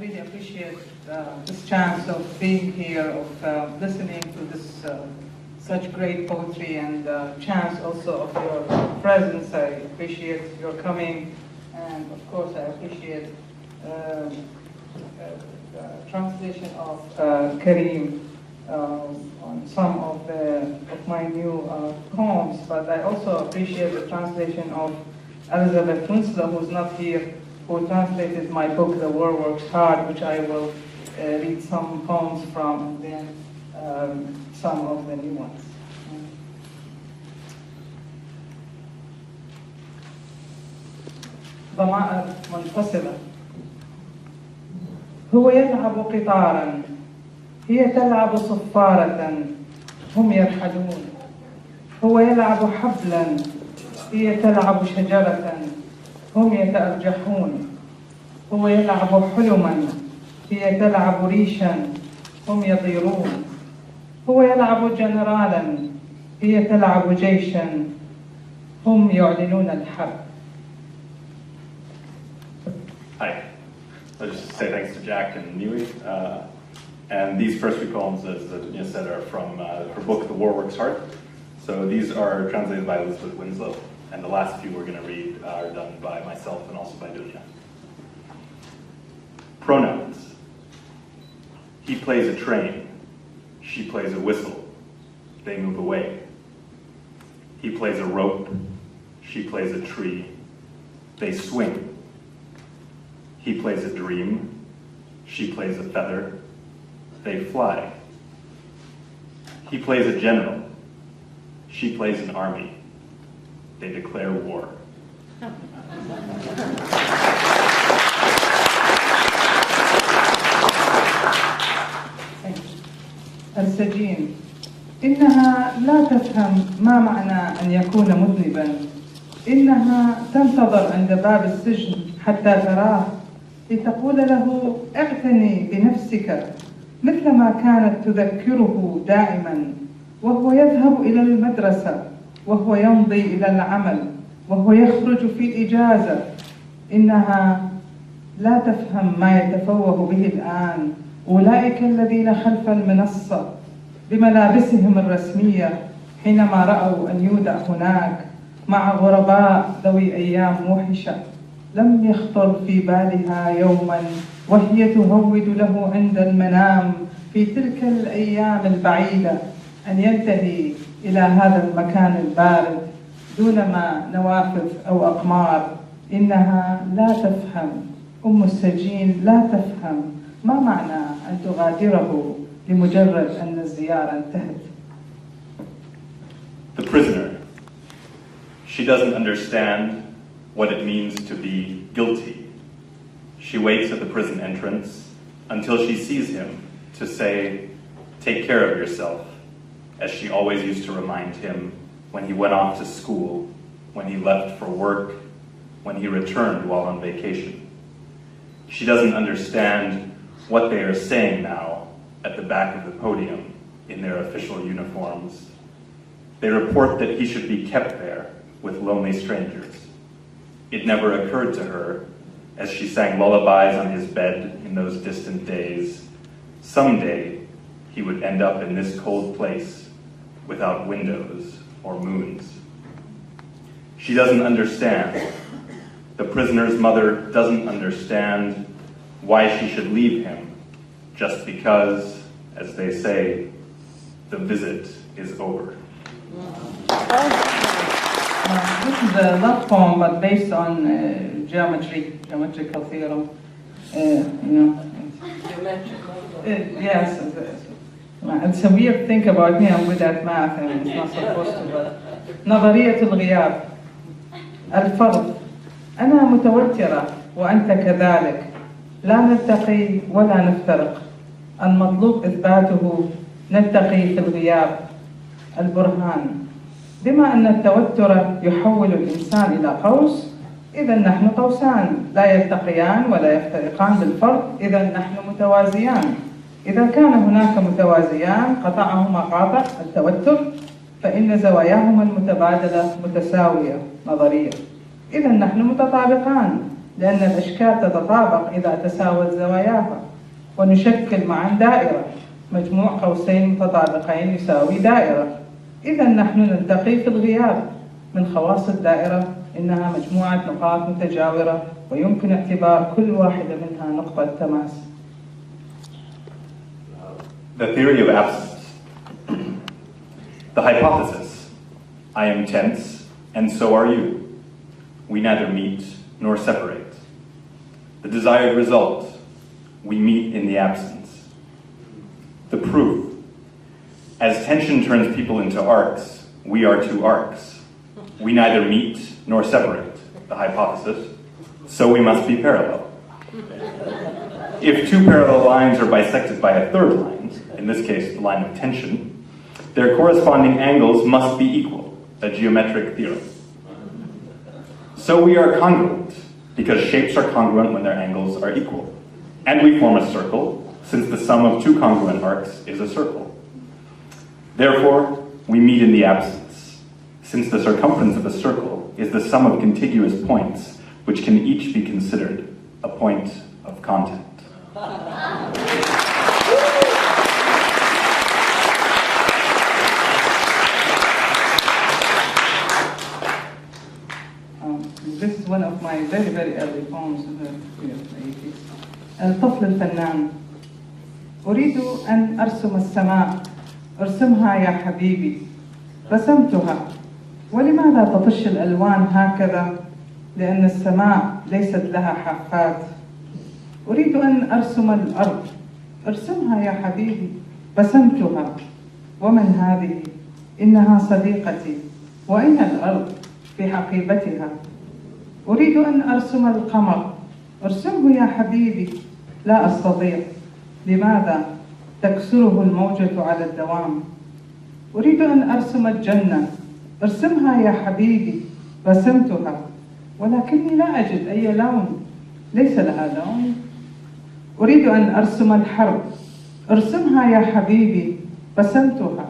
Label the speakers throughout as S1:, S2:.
S1: really appreciate this chance of being here, of listening to this such great poetry, and chance also of your presence. I appreciate your coming, and of course I appreciate translation of Kareem on some of my new poems, but I also appreciate the translation of Elizabeth Winslow, who's not here, who translated my book, The War Works Hard, which I will read some poems from, and then some of the new ones. ضمائر منفصلة. هو يلعب قطارا، هي تلعب صفارة، هم يرحلون. هو يلعب حبلا، هي تلعب شجرة، هم يتأرجحون. هو يلعب حلما، هي تلعب ريشا، هم يطيرون. هو يلعب جنرالا، هي تلعب جيشا، هم يعلنون الحرب.
S2: Hi. I'll just say thanks to Jack and Niwi. And these first few poems, as Dunya said, are from her book, The War Works Hard. So these are translated by Elizabeth Winslow, and the last few we're going to read are done by myself and also by Dunya. Pronouns. He plays a train. She plays a whistle. They move away. He plays a rope. She plays a tree. They swing. He plays a dream. She plays a feather. They fly. He plays a general. She plays an army. They declare war.
S1: السجين. إنها لا تفهم ما معنى أن يكون مذنبا. إنها تنتظر عند باب السجن حتى تراه لتقول له اعتني بنفسك، مثلما كانت تذكره دائما وهو يذهب إلى المدرسة، وهو يمضي إلى العمل، وهو يخرج في إجازة. إنها لا تفهم ما يتفوه به الآن أولئك الذين خلف المنصة بملابسهم الرسمية، حينما رأوا أن يودع هناك مع غرباء ذوي أيام موحشة لم يخطر في بالها يوما وهي تهود له عند المنام في تلك الأيام البعيدة أن ينتهي إلى هذا المكان البارد دون ما نوافذ أو أقمار. إنها لا تفهم، أم السجين لا تفهم ما معنى أن تغادره لمجرد أن الزيارة انتهت.
S2: The prisoner. She doesn't understand what it means to be guilty. She waits at the prison entrance until she sees him to say, "Take care of yourself," as she always used to remind him when he went off to school, when he left for work, when he returned while on vacation. She doesn't understand what they are saying now at the back of the podium in their official uniforms. They report that he should be kept there with lonely strangers. It never occurred to her, as she sang lullabies on his bed in those distant days, someday he would end up in this cold place without windows or moons. She doesn't understand. The prisoner's mother doesn't understand why she should leave him just because, as they say, the visit is over.
S1: This is a love poem, but based on geometrical theorem. Yes. It's a weird thing about me. I'm good at math, and it's not supposed to. But نظرية الغياب. الفرض. أنا متوترة وأنت كذلك. لا نلتقي ولا نفترق. المطلوب إثباته نلتقي في الغياب. البرهان. بما أن التوتر يحول الإنسان إلى قوس، إذا نحن قوسان لا يلتقيان ولا يفترقان بالفرق، إذا نحن متوازيان. إذا كان هناك متوازيان قطعهما قاطع التوتر، فإن زواياهما المتبادلة متساوية نظريا. إذا نحن متطابقان، لأن الأشكال تتطابق إذا تساوت زواياها، ونشكل معا دائرة، مجموع قوسين متطابقين يساوي دائرة. إذا نحن نلتقي في الغياب. من خواص الدائرة إنها مجموعة نقاط متجاورة ويمكن اعتبار كل واحدة منها نقطة تماس.
S2: The theory of absence. The hypothesis. I am tense, and so are you. We neither meet nor separate. The desired result. We meet in the absence. The proof. As tension turns people into arcs, we are two arcs. We neither meet nor separate, the hypothesis, so we must be parallel. If two parallel lines are bisected by a third line, in this case the line of tension, their corresponding angles must be equal, a geometric theorem. So we are congruent, because shapes are congruent when their angles are equal. And we form a circle, since the sum of two congruent arcs is a circle. Therefore, we meet in the absence, since the circumference of a circle is the sum of contiguous points, which can each be considered a point of contact.
S1: This is one of my very, very early poems in the 80s. الطفل الفنان. أريد أن أرسم السماء، أرسمها يا حبيبي، رسمتها. ولماذا تطش الألوان هكذا؟ لأن السماء ليست لها حافات. أريد أن أرسم الأرض، أرسمها يا حبيبي، رسمتها. ومن هذه؟ إنها صديقتي، وأين الأرض في حقيبتها؟ أريد أن أرسم القمر، أرسمه يا حبيبي، لا أستطيع. لماذا؟ تكسره الموجة على الدوام. أريد أن أرسم الجنة، أرسمها يا حبيبي، رسمتها. ولكني لا أجد أي لون، ليس لها لون. أريد أن أرسم الحرب، أرسمها يا حبيبي، رسمتها.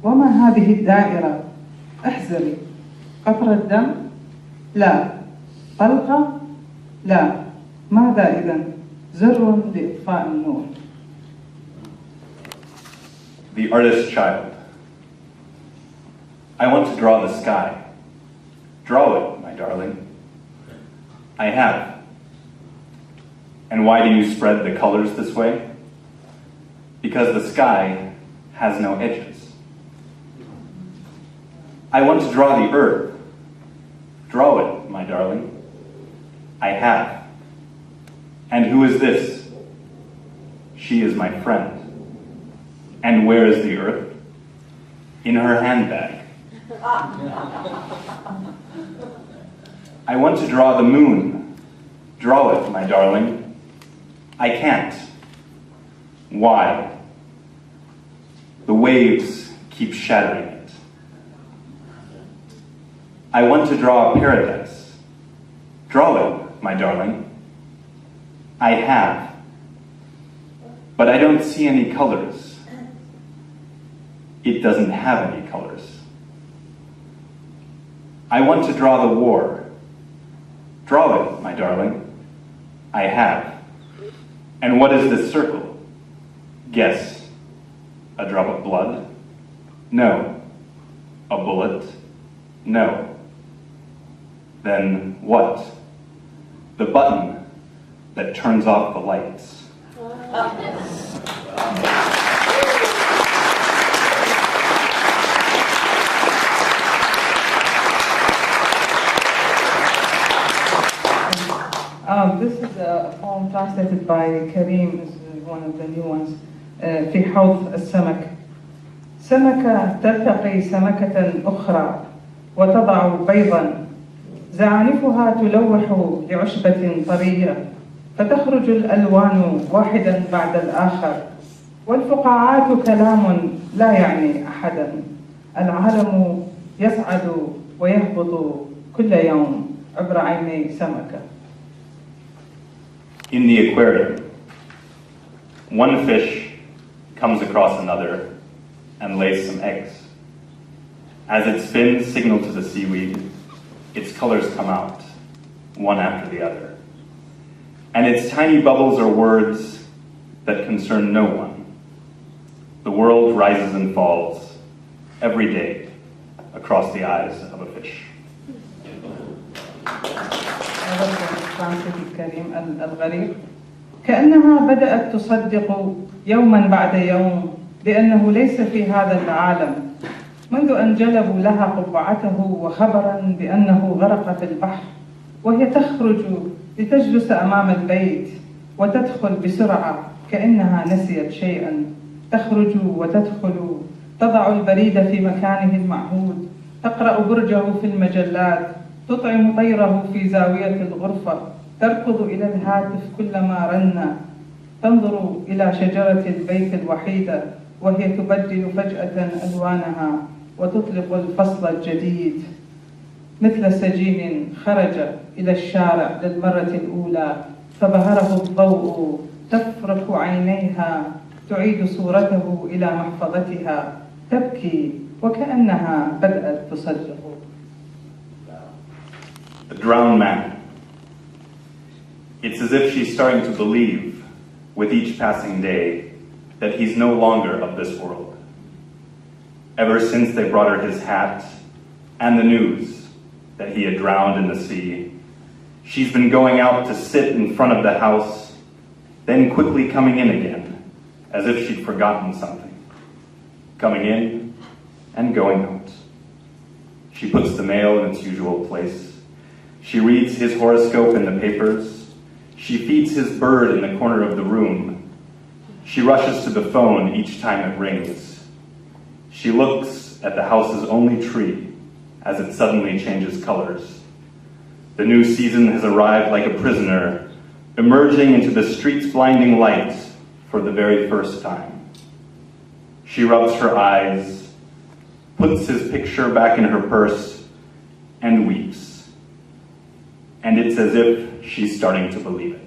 S1: وما هذه الدائرة؟ احذري. قطرة دم؟ لا. طلقة؟ لا. ماذا إذن؟ زر لإطفاء النور.
S2: The artist's child. I want to draw the sky. Draw it, my darling. I have. And why do you spread the colors this way? Because the sky has no edges. I want to draw the earth. Draw it, my darling. I have. And who is this? She is my friend. And where is the earth? In her handbag. I want to draw the moon. Draw it, my darling. I can't. Why? The waves keep shattering it. I want to draw a paradise. Draw it, my darling. I have. But I don't see any colors. It doesn't have any colors. I want to draw the war. Draw it, my darling. I have. And what is this circle? Guess. A drop of blood? No. A bullet? No. Then what? The button that turns off the lights.
S1: This is a poem translated by Karim, is one of the new ones. في حوض السمك. سمكة تلتقي سمكة أخرى وتضع بيضا، زعانفها تلوح لعشبة طرية، فتخرج الألوان واحدا بعد الآخر، والفقاعات كلام لا يعني أحدا. العالم يصعد ويهبط كل يوم عبر عيني سمكة.
S2: In the aquarium, one fish comes across another and lays some eggs. As its fins signal to the seaweed, its colors come out, one after the other. and its tiny bubbles are words that concern no one. The world rises and falls every day across the eyes of a fish.
S1: الكريم الغريب كأنها بدأت تصدق يوما بعد يوم بأنه ليس في هذا العالم منذ أن جلبوا لها قبعته وخبرا بأنه غرق في البحر وهي تخرج لتجلس أمام البيت وتدخل بسرعة كأنها نسيت شيئا تخرج وتدخل تضع البريد في مكانه المعهود تقرأ برجه في المجلات تطعم طيره في زاوية الغرفة تركض إلى الهاتف كلما رن تنظر إلى شجرة البيت الوحيدة وهي تبدل فجأة ألوانها وتطلق الفصل الجديد مثل سجين خرج إلى الشارع للمرة الأولى فبهره الضوء تفرك عينيها تعيد صورته إلى محفظتها تبكي وكأنها بدأت تصدق.
S2: The drowned man. It's as if she's starting to believe with each passing day that he's no longer of this world. Ever since they brought her his hat and the news that he had drowned in the sea, she's been going out to sit in front of the house, then quickly coming in again, as if she'd forgotten something. Coming in and going out. She puts the mail in its usual place. She reads his horoscope in the papers. She feeds his bird in the corner of the room. She rushes to the phone each time it rings. She looks at the house's only tree as it suddenly changes colors. The new season has arrived like a prisoner, emerging into the street's blinding light for the very first time. She rubs her eyes, puts his picture back in her purse, and weeps. And it's as if she's starting to believe it.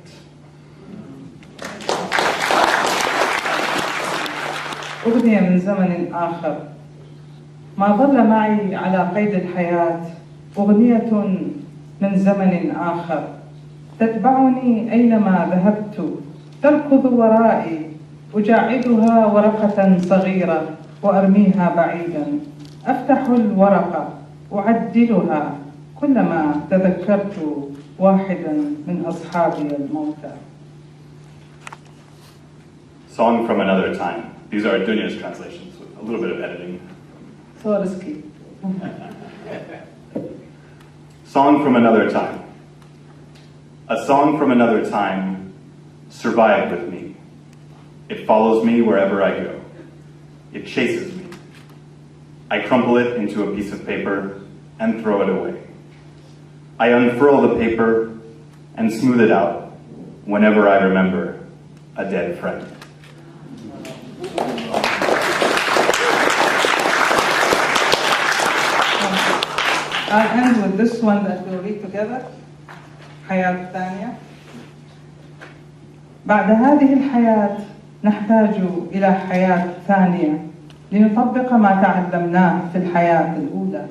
S1: أغنية من زمن آخر ما ظل معي على قيد الحياة أغنية من زمن آخر تتبعني أينما ذهبت تركض ورائي أجعدها ورقة صغيرة وأرميها بعيدا أفتح الورقة أعدلها كلما تذكرت واحدا من أصحابي الموتى.
S2: Song from Another Time. These are Dunya's translations with a little bit of editing.
S1: So risky.
S2: Song from Another Time. A song from another time survived with me. It follows me wherever I go. It chases me. I crumple it into a piece of paper and throw it away. I unfurl the paper and smooth it out whenever I remember a dead friend.
S1: I'll end with this one that we'll read together. حياة ثانية. بعد هذه الحياة نحتاج إلى حياة ثانية لنطبق ما تعلمناه في الحياة الأولى.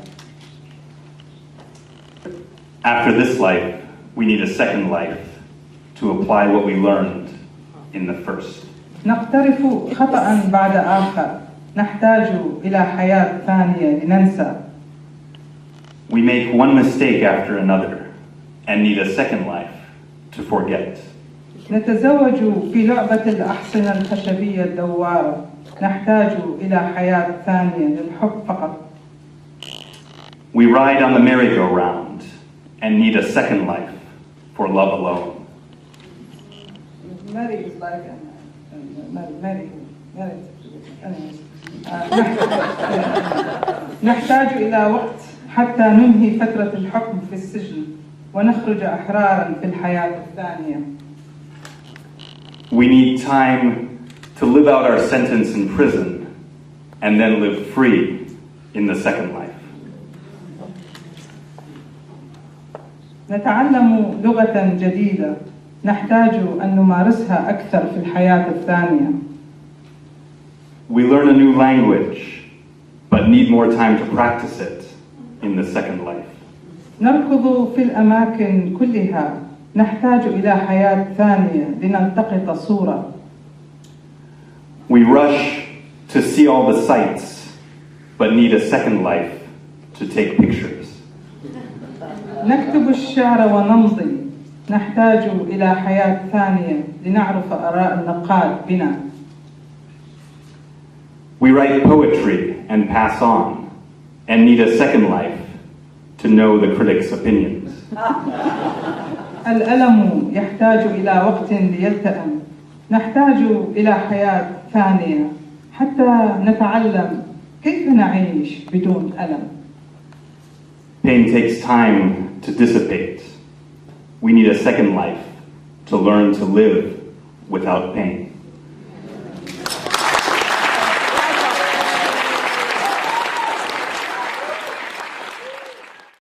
S2: After this life, we need a second life to apply what we learned in the first.
S1: نقترف خطأ بعد آخر نحتاج إلى حياة ثانية لننسى.
S2: We make one mistake after another and need a second life to forget.
S1: نتزوج في لعبة الأحصنة الخشبية الدوارة نحتاج إلى حياة ثانية للحب فقط.
S2: We ride on the merry-go-round and need a second life for love alone.
S1: Mary is like Mary. نحتاج إلى وقت حتى ننهي فترة الحكم في السجن ونخرج أحرارا في الحياة الثانية.
S2: We need time to live out our sentence in prison and then live free in the second life.
S1: نتعلم لغة جديدة نحتاج أن نمارسها أكثر في الحياة الثانية.
S2: We learn a new language, but need more time to practice it in the second life.
S1: نركض في الأماكن كلها نحتاج إلى حياة ثانية لنلتقط صورة.
S2: We rush to see all the sights, but need a second life to take pictures.
S1: نكتب الشعر ونمضي، نحتاج إلى حياة ثانية لنعرف آراء النقاد بنا.
S2: We write poetry and pass on, and need a second life to know the critics' opinions.
S1: الألم يحتاج إلى وقت ليلتئم، نحتاج إلى حياة ثانية حتى نتعلم كيف نعيش بدون ألم.
S2: Pain takes time to dissipate. We need a second life to learn to live without pain.